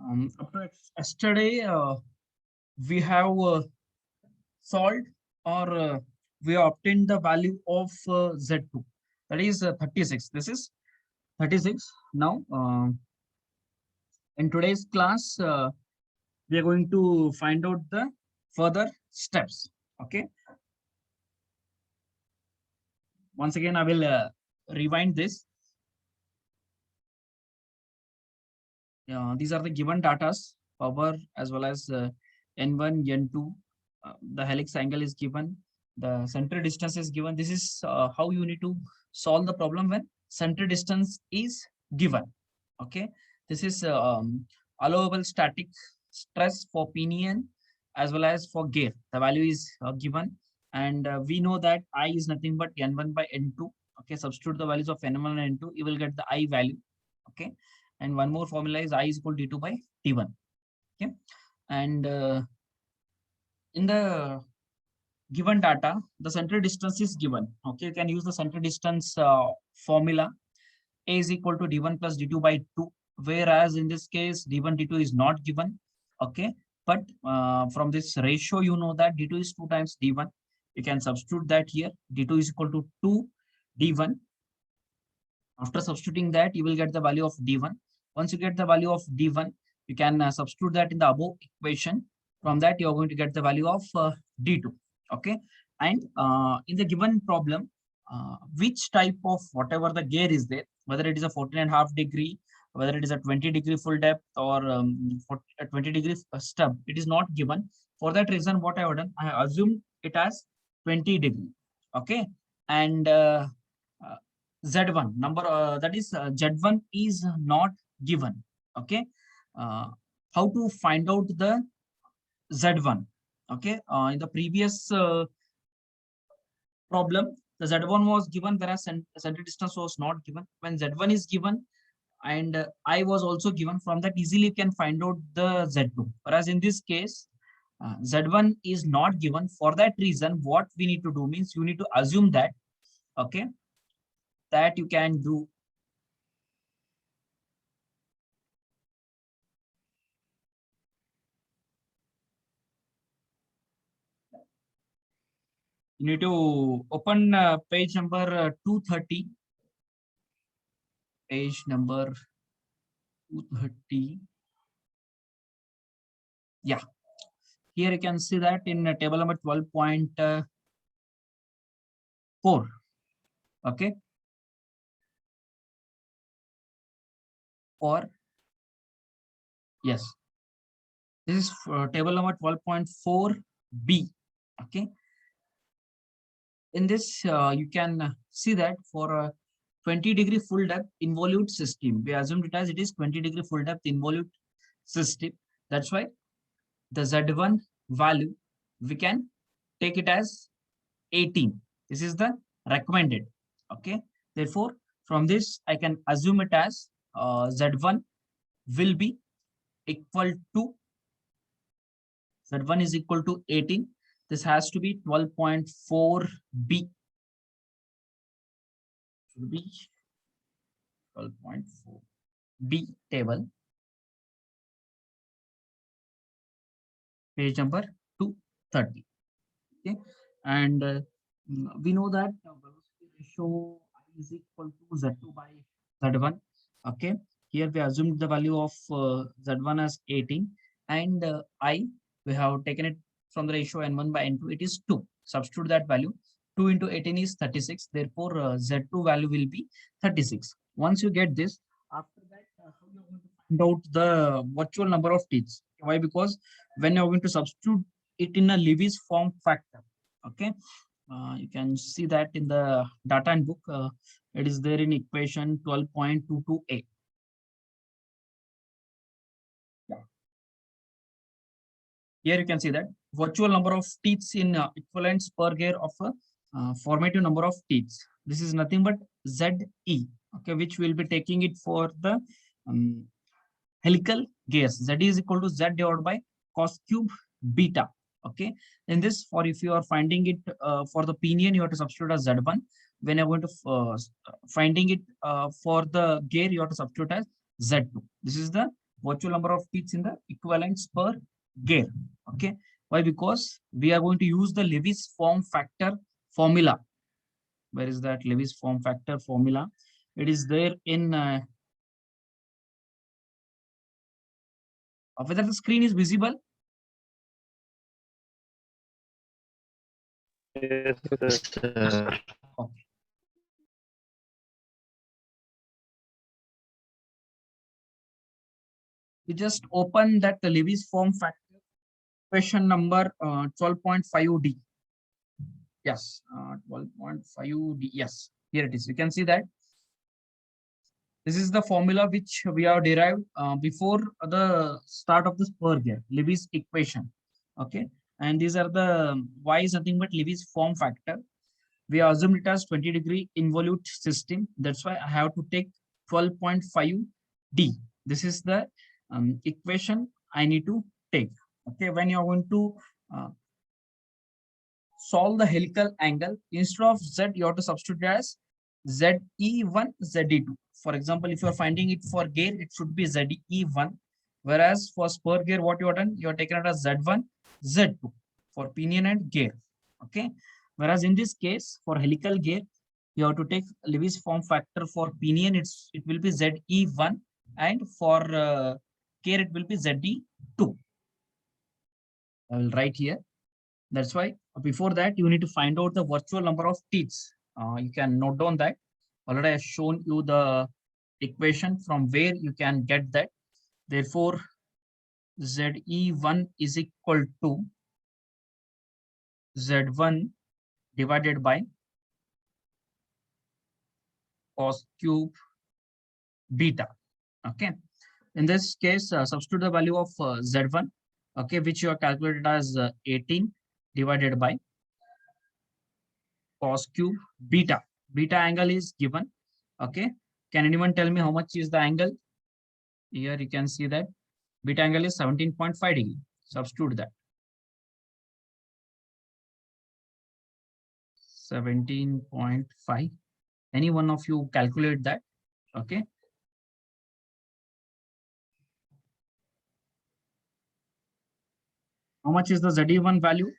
After yesterday, we have solved or we have obtained the value of Z2. That is 36. This is 36. Now, in today's class, we are going to find out the further steps. Okay. Once again, I will rewind this. These are the given datas, power as well as N1, N2. The helix angle is given. The center distance is given. This is how you need to solve the problem when center distance is given. Okay. This is allowable static stress for pinion as well as for gear. The value is given. And we know that I is nothing but N1 by N2. Okay. Substitute the values of N1 and N2. You will get the I value. Okay. And one more formula is I is equal to D2 by T1. Okay. And in the given data, the center distance is given. Okay. You can use the center distance formula. A is equal to D1 plus D2 by 2. Whereas in this case, D1, D2 is not given. Okay. But from this ratio, you know that D2 is 2 times D1. You can substitute that here. D2 is equal to 2 D1. After substituting that, you will get the value of D1. Once you get the value of D1, you can substitute that in the above equation. From that, you are going to get the value of D2. Okay. And in the given problem, which type of whatever the gear is there, whether it is a 14.5 degree, whether it is a 20 degree full depth or a 20 degree stub, it is not given. For that reason, what I have done, I assumed it as 20 degree. Okay. And Z1 number that is Z1 is not given. Okay. How to find out the Z1? Okay. In the previous problem, the Z1 was given, whereas center distance was not given. When Z1 is given and I was also given, from that easily you can find out the Z2. Whereas in this case, Z1 is not given. For that reason, what we need to do means you need to assume that, okay, that you can do you need to open page number 230. Page number 230. Yeah. Here you can see that in table number 12.4. Okay. Or yes. This is table number 12.4b. Okay. In this, you can see that for a 20 degree full depth involute system, we assumed it as it is 20 degree full depth involute system. That's why the Z1 value, we can take it as 18. This is the recommended. Okay. Therefore, from this, I can assume it as Z1 will be equal to Z1 is equal to 18. This has to be 12.4b. Should be 12.4b table. Page number 230. Okay. And we know that velocity ratio is equal to Z2 by Z1. Okay. Here we assumed the value of Z1 as 18 and we have taken it from the ratio N1 by N2. It is 2. Substitute that value. 2 into 18 is 36. Therefore, Z2 value will be 36. Once you get this, after that, how you are going to find out the virtual number of teeth. Why? Because when you are going to substitute it in a Lewis form factor, okay, you can see that in the data and book, it is there in equation 12.22a. Yeah. Here you can see that virtual number of teeth in equivalents per gear of a formative number of teeth. This is nothing but ZE, okay, which will be taking it for the helical gears. Z is equal to Z divided by cos cube beta. Okay. In this, for if you are finding it for the pinion, you have to substitute as Z1. When you're going to finding it for the gear, you have to substitute as Z2. This is the virtual number of teeth in the equivalent spur gear. Okay. Why? Because we are going to use the Lewis form factor formula. Where is that Lewis form factor formula? It is there in whether the screen is visible. Yes, sir. Okay. You just open that the Lewis form factor question number 12.5D. Yes, 12.5D. Yes, here it is. You can see that this is the formula which we have derived before the start of the spur gear, Lewis equation. Okay, and these are the y is nothing but Lewis form factor. We assumed it as 20-degree involute system. That's why I have to take 12.5D. This is the equation I need to take. Okay, when you are going to solve the helical angle, instead of Z, you have to substitute as ZE1, ZE2. For example, if you are finding it for gear, it should be ZE1. Whereas for spur gear, what you have done, you have taken it as Z1, Z2 for pinion and gear. Okay. Whereas in this case, for helical gear, you have to take Lewis form factor for pinion, it will be ZE1, and for gear, it will be ZE2. I will write here. That's why before that, you need to find out the virtual number of teeth. You can note down that. Already I have shown you the equation from where you can get that. Therefore, ZE1 is equal to Z1 divided by cos cube beta. Okay. In this case, substitute the value of Z1, okay, which you are calculated as 18 divided by cos cube beta. Beta angle is given. Okay. Can anyone tell me how much is the angle? Here you can see that beta angle is 17.5 degree. Substitute that. 17.5. Any one of you calculate that. Okay. How much is the ZE1 value?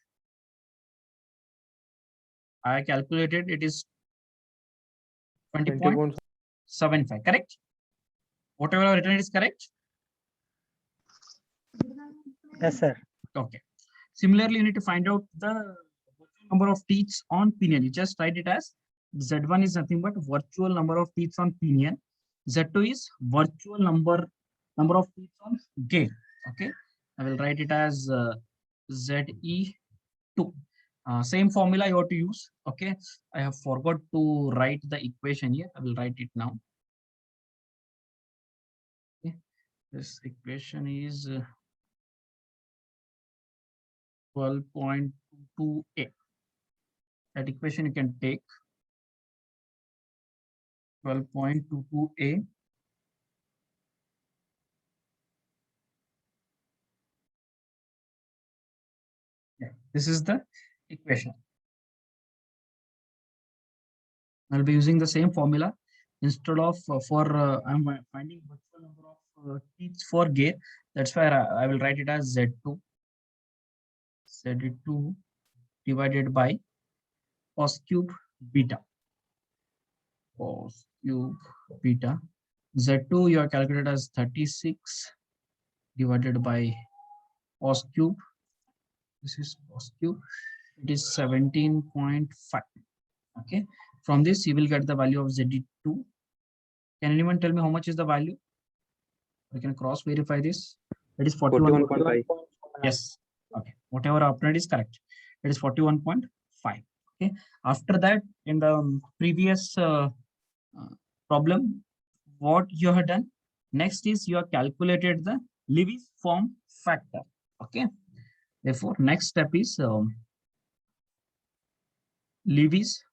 I calculated it is 20.75, correct? Whatever I written is correct? Yes, sir. Okay. Similarly, you need to find out the number of teeth on pinion. You just write it as Z1 is nothing but virtual number of teeth on pinion. Z2 is virtual number of teeth on gear. Okay. I will write it as ZE2. Same formula you have to use. Okay. I have forgot to write the equation here. I will write it now. Okay. This equation is 12.22a. That equation you can take 12.22a. Yeah, this is the equation. I'll be using the same formula instead of I'm finding virtual number of teeth for gear. That's why I will write it as Z2. Z2 divided by cos cube beta. Cos cube beta. Z2 you are calculated as 36 divided by cos cube. This is cos cube. It is 17.5. Okay. From this, you will get the value of ZE2. Can anyone tell me how much is the value? I can cross verify this. It is 41.5. Yes. Okay. Whatever I obtained is correct. It is 41.5. Okay. After that, in the previous problem, what you have done next is you have calculated the Lewis form factor. Okay. Therefore, next step is Lewis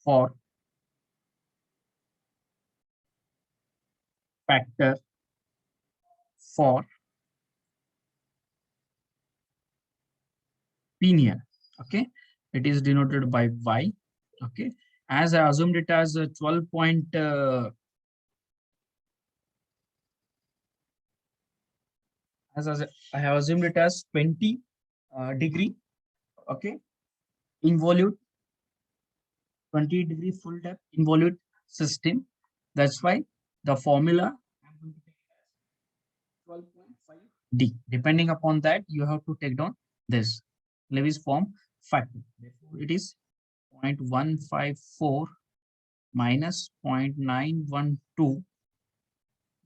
for factor for pinion. Okay, it is denoted by y. Okay, as I assumed it as a 12.5 as I have assumed it as 20 degree, okay, involute, 20-degree full depth involute system. That's why the formula I'm going to take as 12.5 D. Depending upon that, you have to take down this Lewis form factor. Therefore, it is 0.154 minus 0.912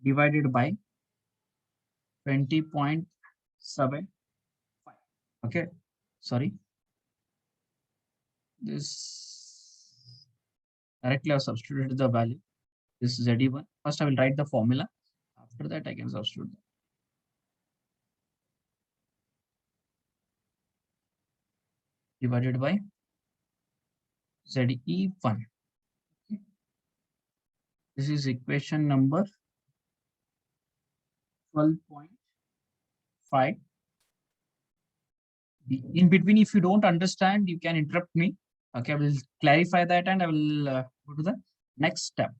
divided by 20.75. Okay, sorry. This directly I have substituted the value. This is ZE1. First, I will write the formula. After that, I can substitute that. Divided by ZE1. Okay. This is equation number 12.5. In between, if you don't understand, you can interrupt me. Okay, I will clarify that and I will go to the next step.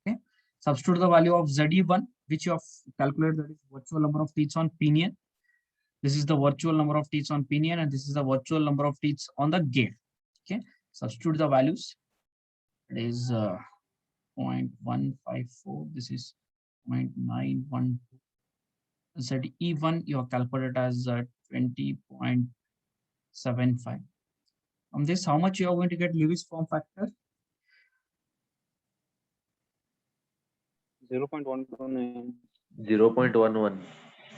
Okay, substitute the value of ZE1, which you have calculated, that is virtual number of teeth on pinion. This is the virtual number of teeth on pinion, and this is the virtual number of teeth on the gate. Okay, substitute the values. It is 0.154. This is 0.912. ZE1 you have calculated as 20.75. From this, how much you are going to get Lewis form factor? 0.119. 0.11.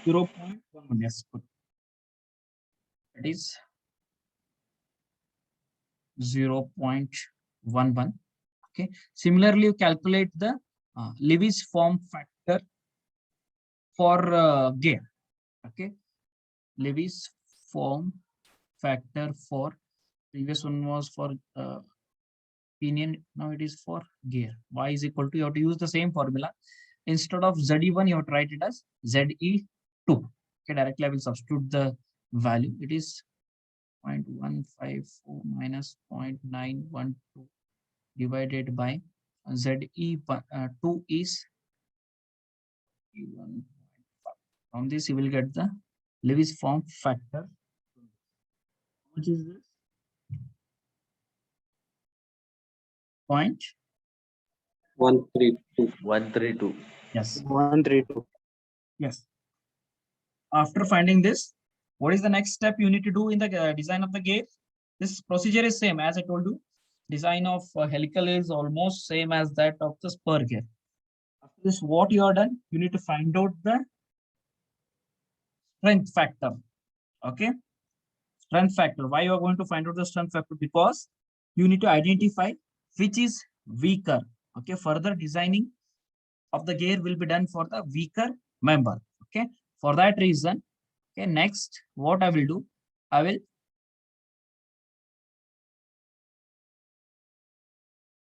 0.11. Yes, good. That is 0.11. Okay. Similarly, you calculate the Lewis form factor for gear. Okay. Lewis form factor for previous one was for pinion. Now it is for gear. Y is equal to, you have to use the same formula. Instead of ZE1, you have to write it as ZE2. Okay, directly I will substitute the value. It is 0.154 minus 0.912 divided by ZE2 is 1.5. From this, you will get the Lewis form factor. How much is this? 132. 132. Yes. 132. Yes. After finding this, what is the next step you need to do in the design of the gate? This procedure is same as I told you. Design of helical is almost same as that of the spur gear. After this, what you are done, you need to find out the strength factor. Okay, strength factor. Why you are going to find out the strength factor? Because you need to identify which is weaker. Okay, further designing of the gear will be done for the weaker member. Okay, for that reason, okay, next what I will do, I will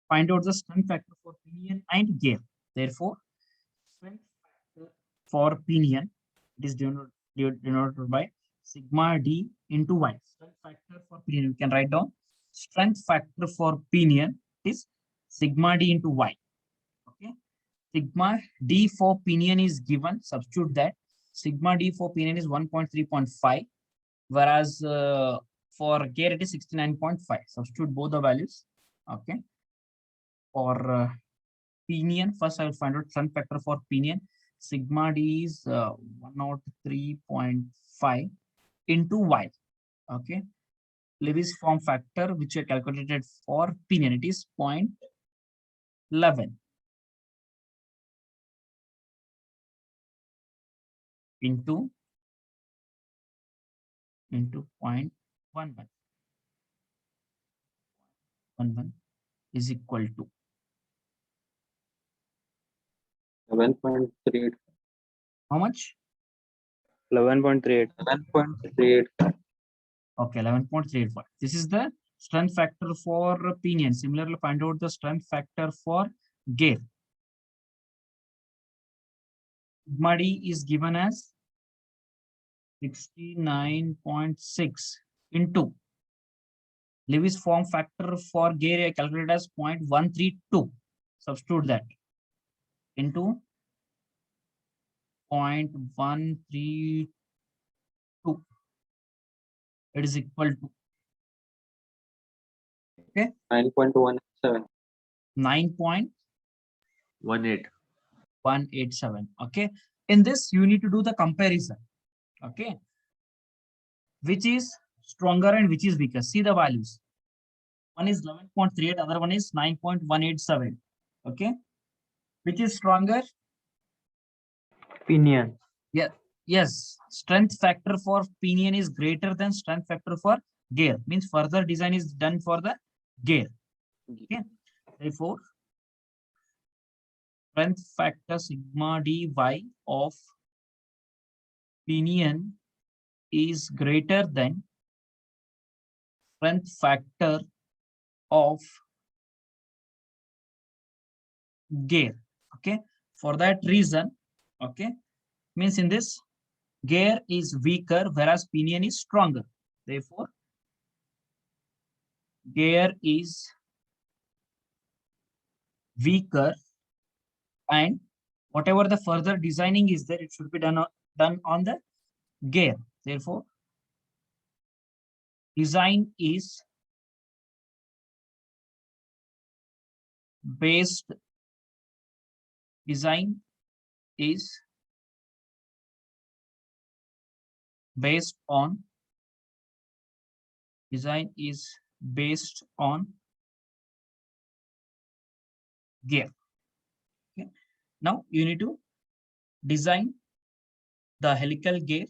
find out the strength factor for pinion and gear. Therefore, strength factor for pinion, it is denoted by sigma d into y. Strength factor for pinion, you can write down strength factor for pinion is sigma d into y. Okay, sigma d for pinion is given. Substitute that. Sigma d for pinion is 1.3.5, whereas for gear it is 69.5. Substitute both the values. Okay, for pinion, first I will find out strength factor for pinion. Sigma d is 103.5 into y. Okay, Lewis form factor which I calculated for pinion, it is 0.11 into 0.11. 11 is equal to 11.38. how much? 11.38. 11.38. Okay, 11.35. This is the strength factor for pinion. Similarly, find out the strength factor for gear. Sigma d is given as 69.6 into Lewis form factor for gear I calculated as 0.132. Substitute that into 0.132 it is equal to 9.17. 9.187. 18. Okay, in this you need to do the comparison. Okay, which is stronger and which is weaker. See the values. One is 11.38, other one is 9.187. Okay, which is stronger? Pinion. Yeah, yes. Strength factor for pinion is greater than strength factor for gear. Means further design is done for the gear. Okay, therefore, strength factor sigma dy of pinion is greater than strength factor of gear. Okay, for that reason, okay, means in this gear is weaker whereas pinion is stronger. Therefore, gear is weaker, and whatever the further designing is there, it should be done on the gear. Therefore, design is based design is based on design is based on gear. Okay. Now you need to design the helical gear,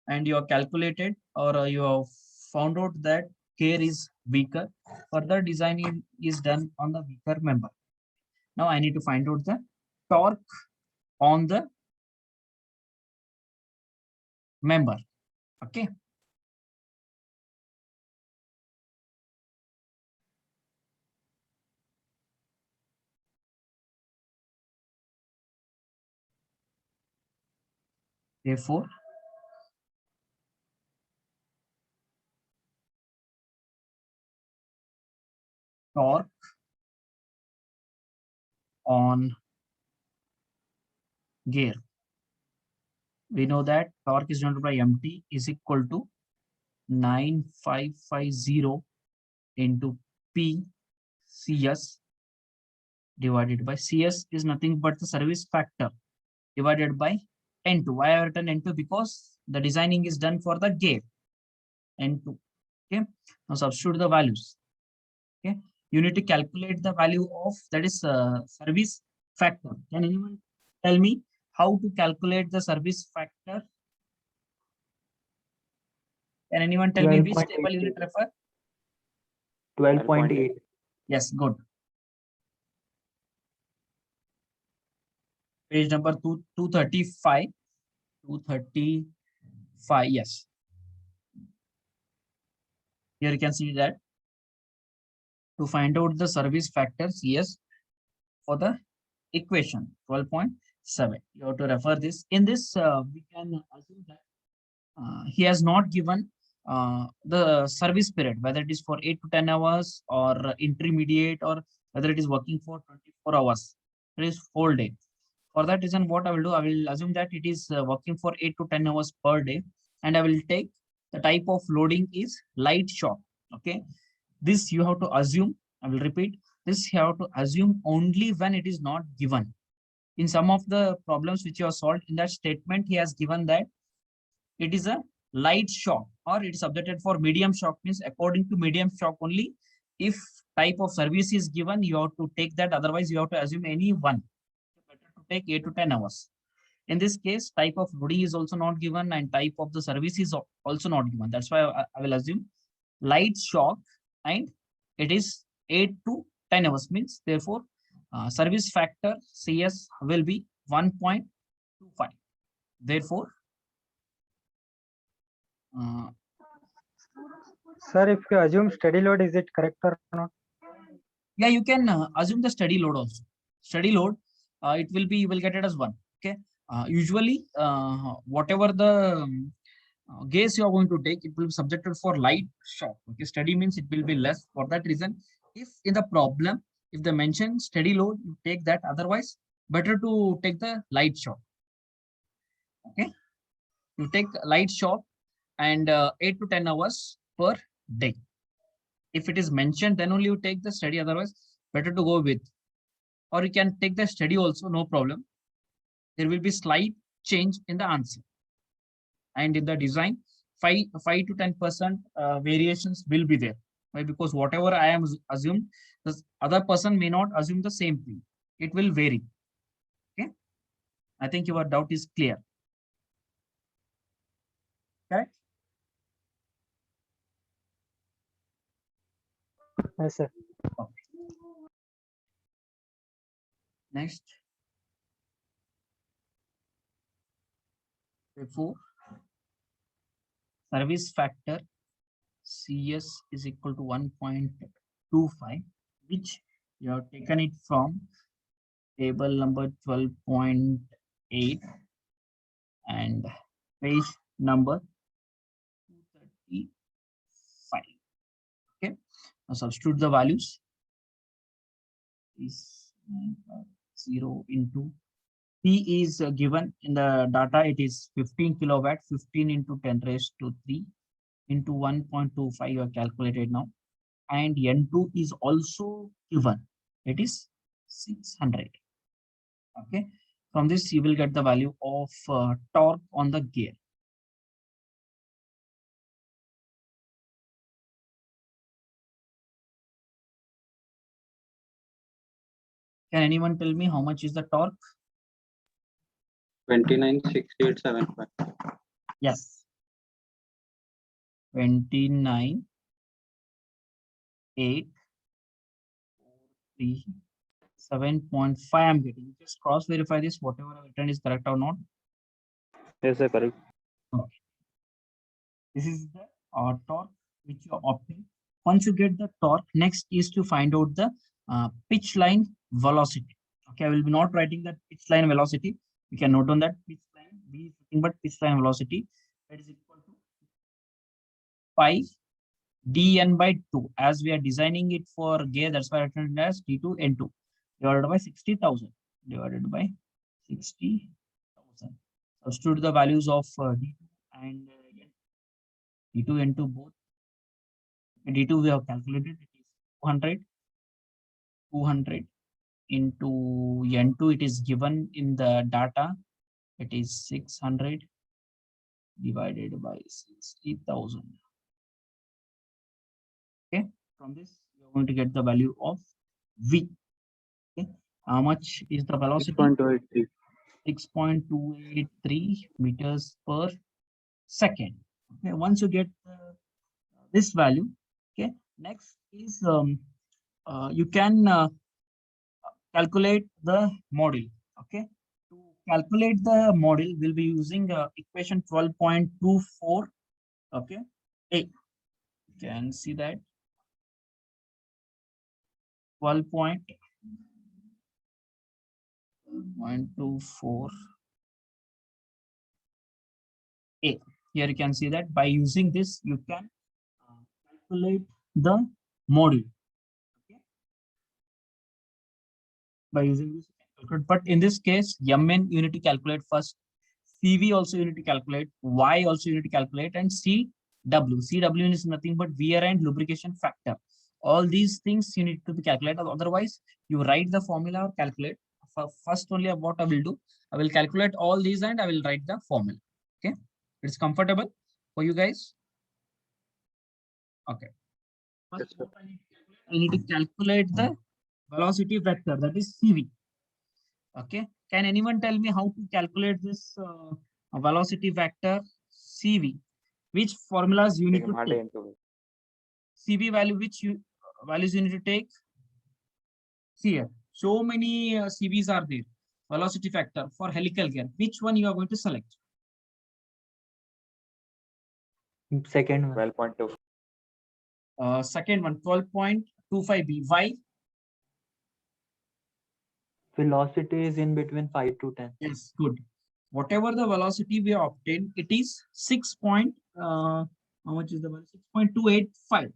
and you have calculated or you have found out that gear is weaker. Further designing is done on the weaker member. Now I need to find out the torque on the member. Okay. Therefore, torque on gear. We know that torque is denoted by MT is equal to 9550 into P CS divided by CS is nothing but the service factor divided by N2. Why I have written N2? Because the designing is done for the gear. N2. Okay. Now substitute the values. Okay. You need to calculate the value of that is service factor. Can anyone tell me how to calculate the service factor? Can anyone tell me which table you need to refer? 12.8. Yes, good. Page number 235. 235, yes. Here you can see that to find out the service factor CS for the equation 12.7. You have to refer this. In this, we can assume that he has not given the service period, whether it is for 8 to 10 hours or intermediate, or whether it is working for 24 hours. It is whole day. For that reason, what I will do, I will assume that it is working for 8 to 10 hours per day, and I will take the type of loading is light shock. Okay, this you have to assume. I will repeat, this you have to assume only when it is not given. In some of the problems which you have solved, in that statement he has given that it is a light shock or it is subjected for medium shock, means according to medium shock only, if type of service is given, you have to take that, otherwise you have to assume any one. Better to take 8 to 10 hours. In this case, type of loading is also not given and type of the service is also not given. That's why I will assume light shock, and it is 8 to 10 hours, means therefore service factor CS will be 1.25. Therefore, Sir, if you assume steady load, is it correct or not? yeah, you can assume the steady load also. Steady load, it will be, you will get it as 1. Okay. Usually, whatever the gas you are going to take, it will be subjected for light shock. Okay. Steady means it will be less. For that reason, if in the problem, if they mention steady load, you take that. Otherwise, better to take the light shock. Okay. You take light shock, and 8 to 10 hours per day. If it is mentioned, then only you take the study. Otherwise, better to go with, or you can take the study also, no problem. There will be slight change in the answer. And in the design, 5 to 10% variations will be there. Why? Because whatever I am assumed, the other person may not assume the same thing. It will vary. Okay. I think your doubt is clear. Correct? Yes, sir. Okay. Next. Before service factor CS is equal to 1.25, which you have taken it from table number 12.8 and page number 235. Okay, now substitute the values. Is 0 into P is given in the data, it is 15 kilowatt, 15 into 10 raised to 3 into 1.25 you have calculated now. And N2 is also given, it is 600. Okay, from this you will get the value of torque on the gear. Can anyone tell me how much is the torque? 29,6875. Yes. 29, 8, 3, 7.5 I'm getting. Just cross verify this, whatever I've written is correct or not. Yes, sir, correct. Okay. This is the torque which you obtain. Once you get the torque, next is to find out the pitch line velocity. Okay, I will be not writing that pitch line velocity. You can note on that pitch line, B is nothing but pitch line velocity. That is equal to 5 dn by 2. As we are designing it for gear, that's why I written it as D2 N2 divided by 60,000 divided by 60,000. Substitute the values of D2 and D2 N2 both. D2 we have calculated, it is 200 into N2, it is given in the data, it is 600 divided by 60,000. Okay, from this you are going to get the value of V. Okay, how much is the velocity? 6.283. 6.283 meters per second. Okay, once you get this value, okay, next is you can calculate the model. Okay, to calculate the model, we'll be using equation 12.24. Okay, A. You can see that 12.24 A. Here you can see that by using this, you can calculate the model. Okay. By using this, but in this case, Mn you need to calculate first. CV also you need to calculate. Y also you need to calculate, and CW. CW is nothing but wear and lubrication factor. All these things you need to be calculated. Otherwise, you write the formula or calculate. First, only what I will do, I will calculate all these and I will write the formula. Okay, it's comfortable for you guys. Okay. First, Yes, I need to calculate the velocity vector, that is CV. Okay. Can anyone tell me how to calculate this velocity vector CV? Which formulas you need to take? CV value, which values you need to take? See here, so many CVs are there. Velocity factor for helical gear. Which one you are going to select? Second one. 12.2. Second one, 12.25B. Why? Velocity is in between 5 to 10. Yes, good. Whatever the velocity we obtained, it is 6. How much is the value? 6.285.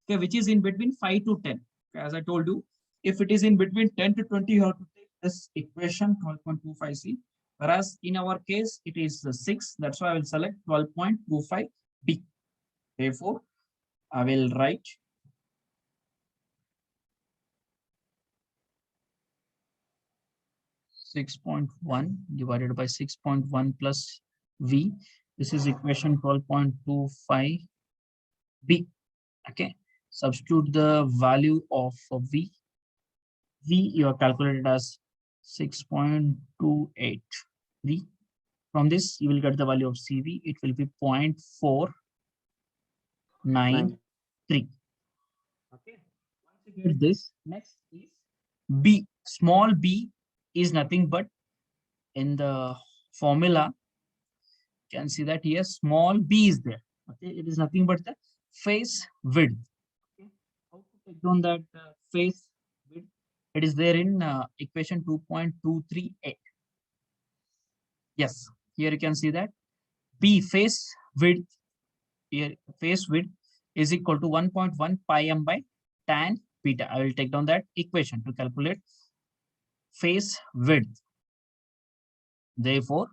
Okay, which is in between 5 to 10. Okay, as I told you, if it is in between 10 to 20, you have to take this equation 12.25C. Whereas in our case, it is 6. That's why I will select 12.25 B. Therefore, I will write 6.1 divided by 6.1 plus V. This is equation 12.25 B. Okay. Substitute the value of V. V you are calculated as 6.283. From this, you will get the value of CV. It will be 0.493. Okay. Once you get this, next is B. Small b is nothing but in the formula, you can see that here small b is there. Okay. It is nothing but the phase width. Okay. How to take down that phase width? It is there in equation 2.238. Yes, here you can see that B phase width, here phase width is equal to 1.1 pi m by tan beta. I will take down that equation to calculate phase width. Therefore,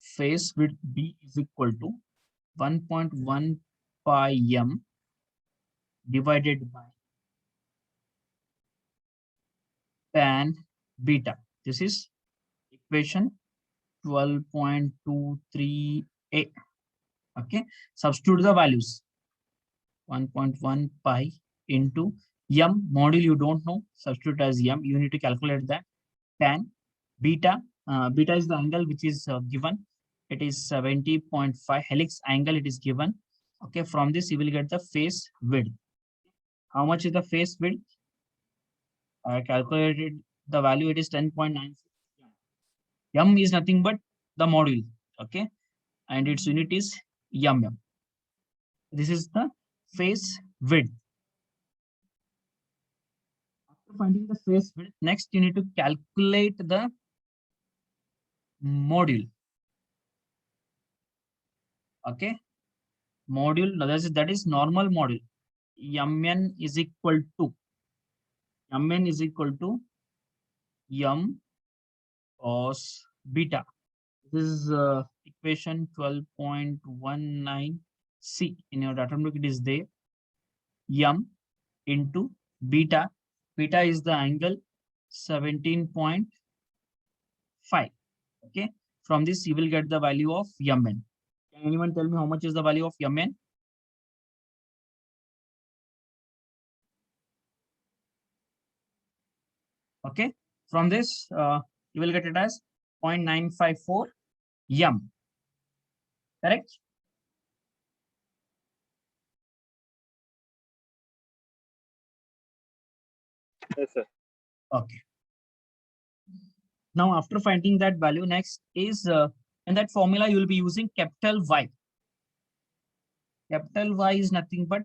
phase width B is equal to 1.1 pi m divided by tan beta. This is equation 12.238. Okay, substitute the values. 1.1 pi into m module you don't know, substitute as m. You need to calculate that tan beta. Beta is the angle which is given. It is 70.5 helix angle. It is given. Okay, from this you will get the phase width. How much is the phase width? I calculated the value. It is 10.96. M is nothing but the module. Okay, and its unit is mm. This is the phase width. After finding the phase width, next you need to calculate the module. Okay, module, that is normal module. Mn is equal to m cos beta. This is equation 12.19 C. In your data book, it is there. M into beta. Beta is the angle 17.5. Okay. From this, you will get the value of Mn. Can anyone tell me how much is the value of Mn? Okay. From this, you will get it as 0.954 m. Correct? Yes, sir. Okay. Now, after finding that value, next is in that formula, you will be using capital Y. Capital Y is nothing but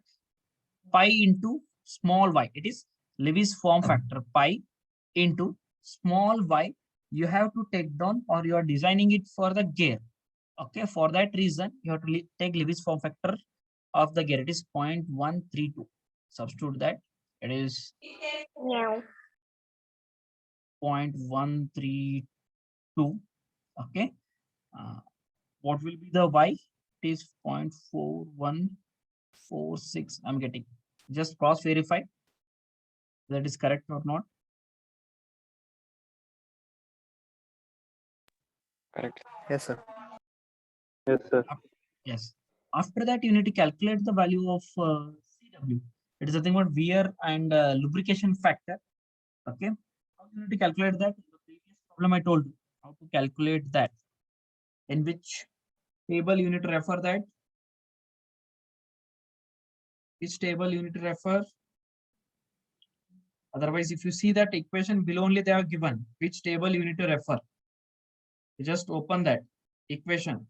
pi into small y. It is Lewis form factor, pi into small y. You have to take down, or you are designing it for the gear. Okay, for that reason, you have to take Lewis form factor of the gear. It is 0.132. Substitute that. It is 0.132. Okay. What will be the y? It is 0.4146. I'm getting. Just cross verify that is correct or not. Correct. Yes, sir. Yes, sir. Yes. After that, you need to calculate the value of CW. It is nothing but wear and lubrication factor. Okay. How you need to calculate that? In the previous problem, I told you how to calculate that. In which table you need to refer that? Which table you need to refer? Otherwise, if you see that equation below only they are given, which table you need to refer? You just open that equation.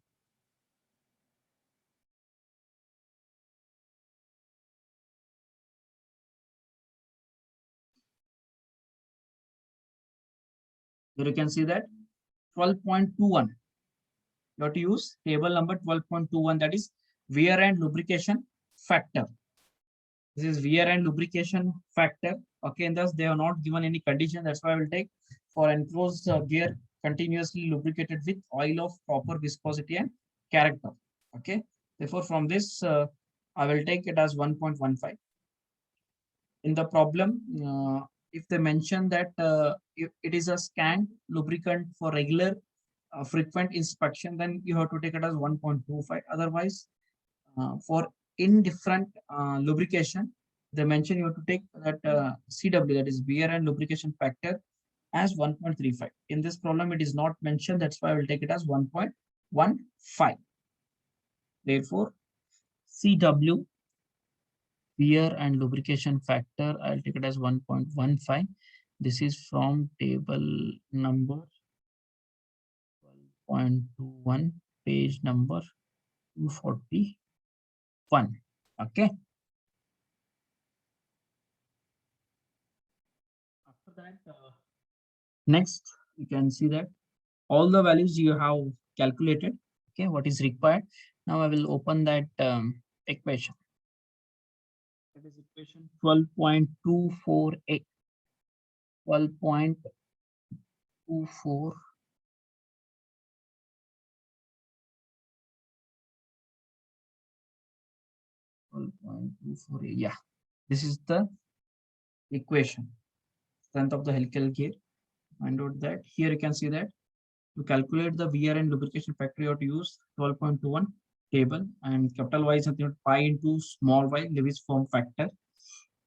Here you can see that 12.21. You have to use table number 12.21, that is wear and lubrication factor. This is wear and lubrication factor. Okay, and thus they are not given any condition. That's why I will take for enclosed gear continuously lubricated with oil of proper viscosity and character. Okay, Therefore, from this, I will take it as 1.15. In the problem, if they mention that if it is a scant lubricant for regular frequent inspection, then you have to take it as 1.25. Otherwise, for indifferent lubrication, they mention you have to take that CW, that is wear and lubrication factor, as 1.35. In this problem, it is not mentioned. That's why I will take it as 1.15. Therefore, CW, wear and lubrication factor, I'll take it as 1.15. This is from table number 12.21, page number 241. Okay. After that, next, you can see that all the values you have calculated. Okay, what is required. Now I will open that equation. That is equation 12.248. 12.24. Yeah, this is the equation. Strength of the helical gear. Find out that here you can see that to calculate the wear and lubrication factor, you have to use 12.21 table, and capital Y is nothing but pi into small y, Lewis form factor,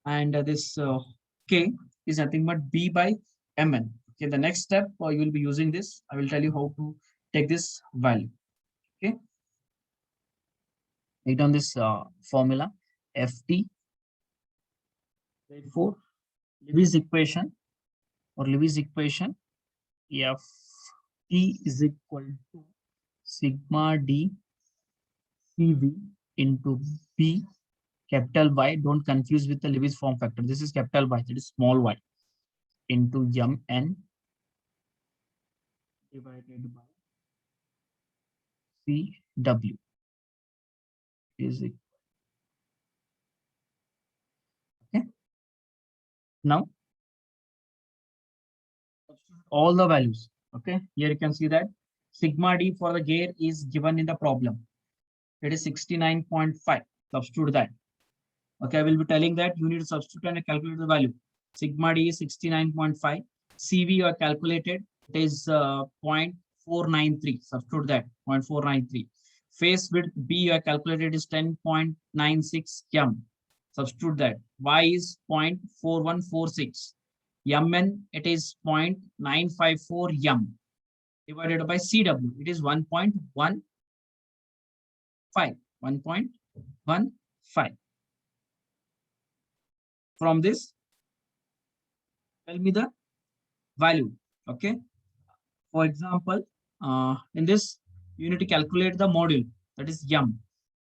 and this K is nothing but B by Mn. Okay, the next step you will be using this. I will tell you how to take this value. Okay, write down this formula Ft. Therefore, Lewis equation Ft is equal to sigma d Cv into B capital Y. Don't confuse with the Lewis form factor. This is capital Y, that is small y, into Mn divided by Cw is equal. Okay. Now, all the values. Okay. Here you can see that sigma d for the gear is given in the problem. It is 69.5. Substitute that. Okay, I will be telling that you need to substitute and calculate the value. Sigma d is 69.5. Cv you are calculated. It is 0.493. Substitute that 0.493. Phase width B you are calculated is 10.96 m. Substitute that. Y is 0.4146. Mn it is 0.954 m divided by Cw. It is 1.15. 1.15. From this, tell me the value. Okay. For example, in this, you need to calculate the module, that is m.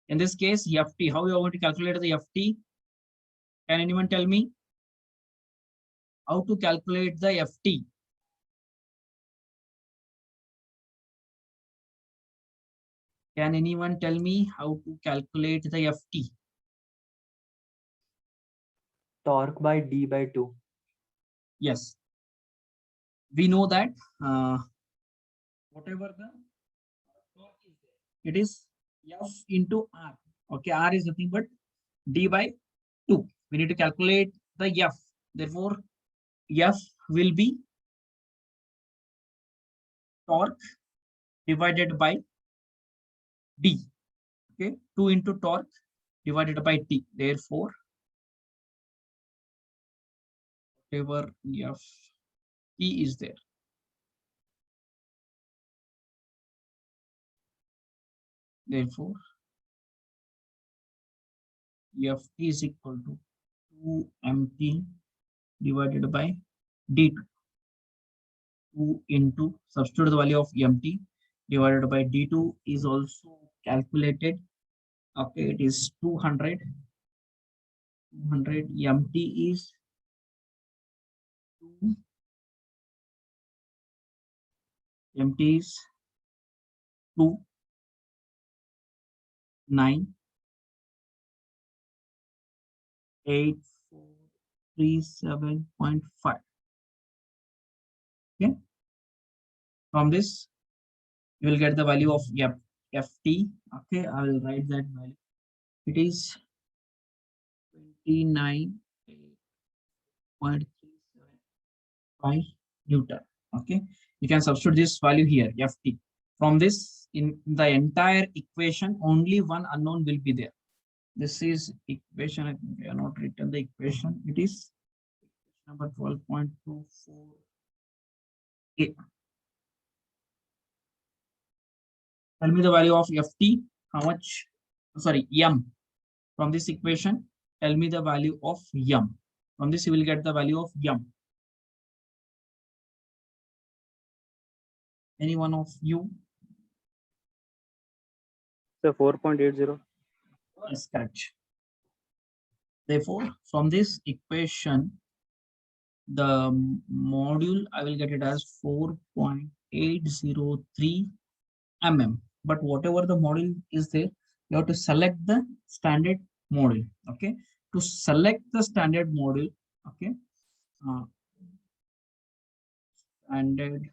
In this case, Ft. How you are going to calculate the Ft? Can anyone tell me how to calculate the Ft? Can anyone tell me how to calculate the Ft? Torque by D by 2. Yes. We know that whatever the torque is there, it is F into R. Okay, R is nothing but D by 2. We need to calculate the F. Therefore, F will be torque divided by D. Okay, 2 into torque divided by T. Therefore, whatever F T is there, therefore, Ft is equal to 2mt divided by d2. 2 into, substitute the value of mt divided by d2 is also calculated. Okay, it is 200. 200 mt is 2. Mt is 2. 9. 8437.5. Okay. From this, you will get the value of F. ft. Okay, I will write that value. It is 29.375 Newton. Okay, you can substitute this value here, ft. From this, in the entire equation, only one unknown will be there. This is equation. I think I have not written the equation. It is number 12.24. Tell me the value of ft. How much? Sorry, m. From this equation, tell me the value of m. From this, you will get the value of m. Any one of you? So 4.80. Yes, correct. Therefore, from this equation, the module, I will get it as 4.803 mm. But whatever the module is there, you have to select the standard module. Okay. To select the standard module, okay, standard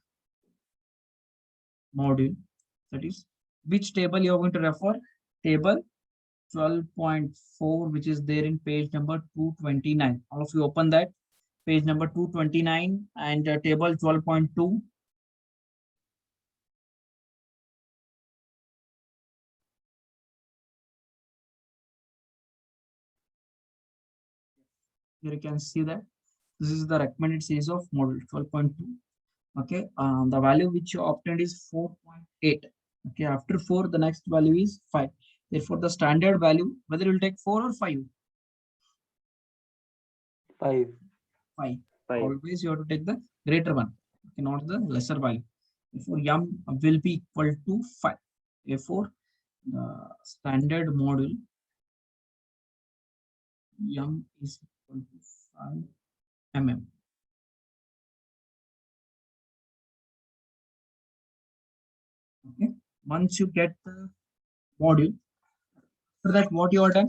module, that is which table you are going to refer? Table 12.4, which is there in page number 229. All of you open that page number 229 and table 12.2. Here you can see that this is the recommended series of model 12.2. Okay, the value which you obtained is 4.8. Okay, after 4, the next value is 5. Therefore, the standard value, whether you will take 4 or 5. 5. 5. 5. Always you have to take the greater one, okay, not the lesser value. Therefore, m will be equal to 5. Therefore, the standard module m is equal to 5 mm. Okay. Once you get the module, after that, what you are done?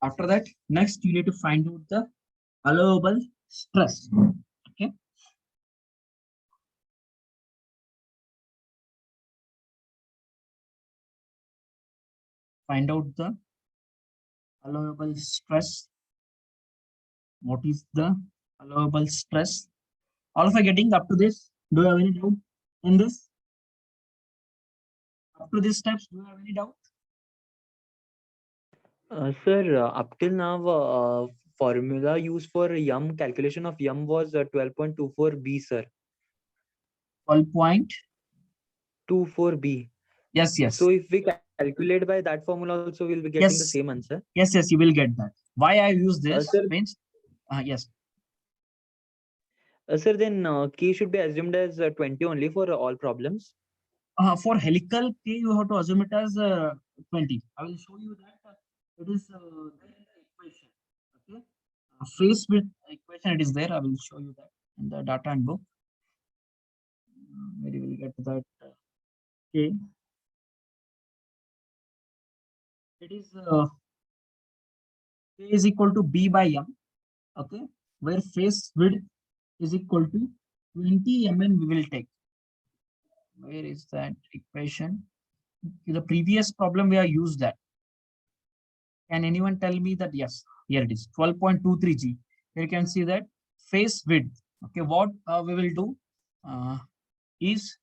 After that, next you need to find out the allowable stress. Okay. Find out the allowable stress. What is the allowable stress? All of you getting up to this? Do you have any doubt in this? Up to these steps, do you have any doubt? Sir, up till now, formula used for yum calculation of yum was 12.24b, sir. 12.24b. Yes, yes. So if we calculate by that formula also, we'll be getting the same answer. Yes, yes, you will get that. Why I use this Sir, means, yes. Sir, then k should be assumed as 20 only for all problems. For helical k, you have to assume it as 20. I will show you that it is there in the equation. Okay, phase width equation, it is there. I will show you that in the data and book. Where you will get that k. It is k is equal to b by m. Okay, where phase width is equal to 20 mm we will take. Where is that equation? In the previous problem we have used that. Can anyone tell me that? Yes, here it is 12.23 G. Here you can see that phase width. Okay, what we will do is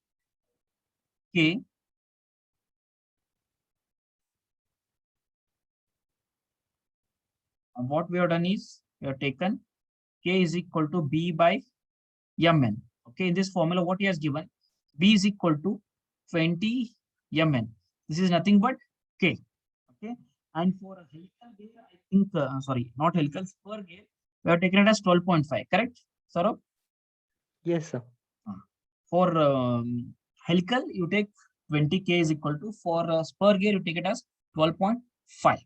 k what we have done is we have taken k is equal to b by mn. Okay, in this formula, what he has given, b is equal to 20 mn. This is nothing but k. Okay, and for a helical gear, I think, sorry, not helical, spur gear, we have taken it as 12.5. Correct, Saurabh? Yes, sir. For helical, you take 20k is equal to, for spur gear, you take it as 12.5.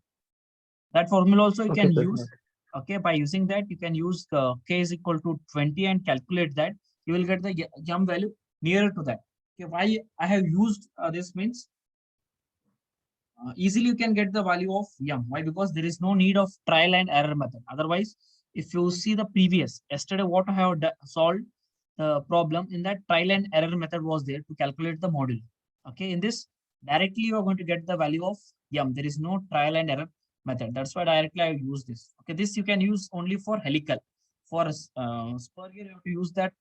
That formula also you can use. Okay, by using that, you can use k is equal to 20 and calculate that. You will get the yum value nearer to that. Okay, why I have used this means easily you can get the value of yum. Why? Because there is no need of trial and error method. Otherwise, if you see the previous yesterday, what I have solved, the problem in that trial and error method was there to calculate the module. Okay, in this directly you are going to get the value of yum. There is no trial and error method. That's why directly I use this. Okay, this you can use only for helical. For spur gear, you have to use that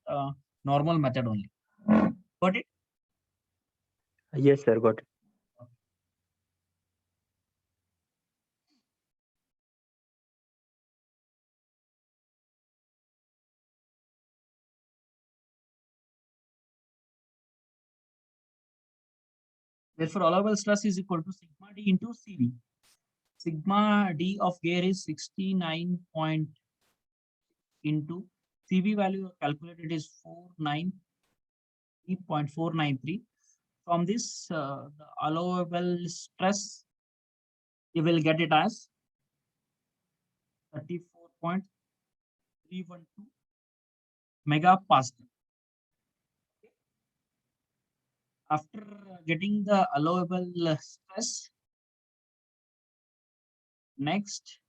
normal method only. Got it? Yes, sir. Got it. Therefore, allowable stress is equal to sigma d into CV. Sigma d of gear is 69 point into CV value calculated is 493.493. From this, the allowable stress, you will get it as 34.312 megapascal. After getting the allowable stress, next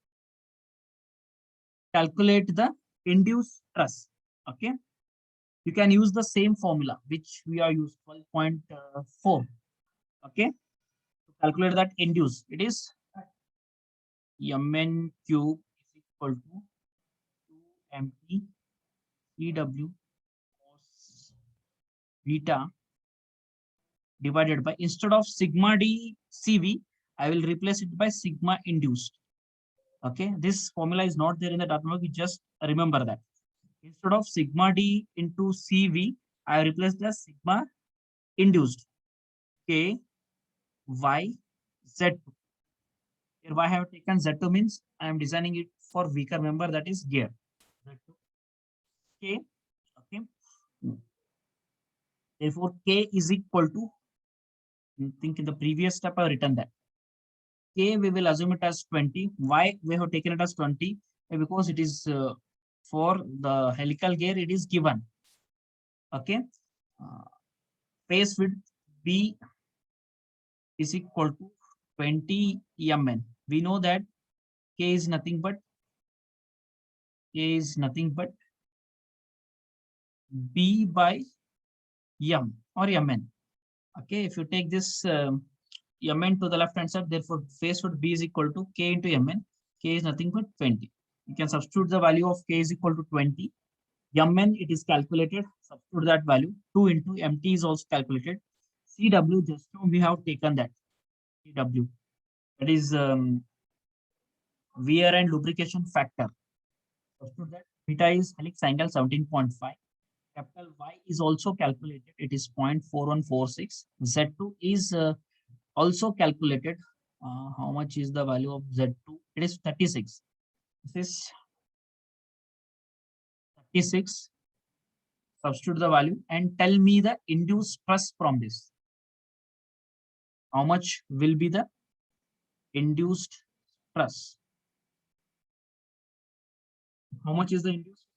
calculate the induced stress. Okay, you can use the same formula which we are used 12.4. Okay, to calculate that induced, it is mn cube is equal to 2mt EW cos beta divided by, instead of sigma d CV, I will replace it by sigma induced. Okay, this formula is not there in the terminology, just remember that. Instead of sigma d into CV, I replace the sigma induced K Y Z2. Here I have taken Z2 means I am designing it for weaker member, that is gear. Z2 K. Okay. Therefore, K is equal to, I think in the previous step I have written that. K we will assume it as 20. Why we have taken it as 20? Because it is for the helical gear, it is given. Okay. Face width B is equal to 20 mn. We know that K is nothing but B by m or mn. Okay, if you take this mn to the left hand side, therefore face width B is equal to K into mn. K is nothing but 20. You can substitute the value of K is equal to 20. Mn, it is calculated, substitute that value. 2 into mt is also calculated. CW, just now we have taken that. CW, that is wear and lubrication factor. Substitute that. Beta is helix angle 17.5. Capital Y is also calculated. It is 0.4146. Z2 is also calculated. How much is the value of Z2? It is 36. This is 36. Substitute the value and tell me the induced stress from this. How much will be the induced stress? How much is the induced stress?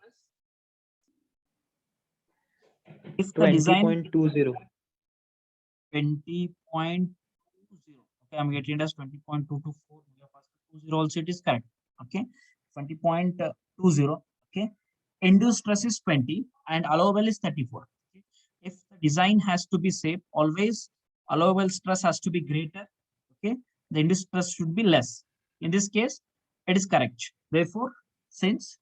If the design 20.20. 20.20. Okay, I'm getting it as 20.224. 20 also it is correct. Okay, 20.20. Okay, induced stress is 20 and allowable is 34. Okay? If the design has to be safe, always allowable stress has to be greater. Okay, the induced stress should be less. In this case, it is correct. Therefore, since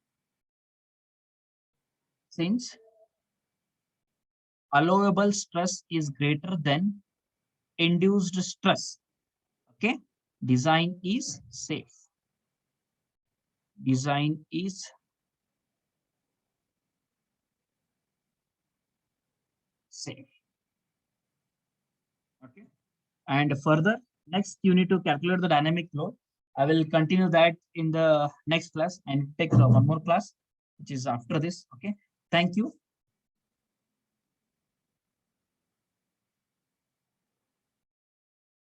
allowable stress is greater than induced stress, okay, design is safe. Design is safe. Okay, and further, next you need to calculate the dynamic load. I will continue that in the next class and take one more class, which is after this. Okay, thank you.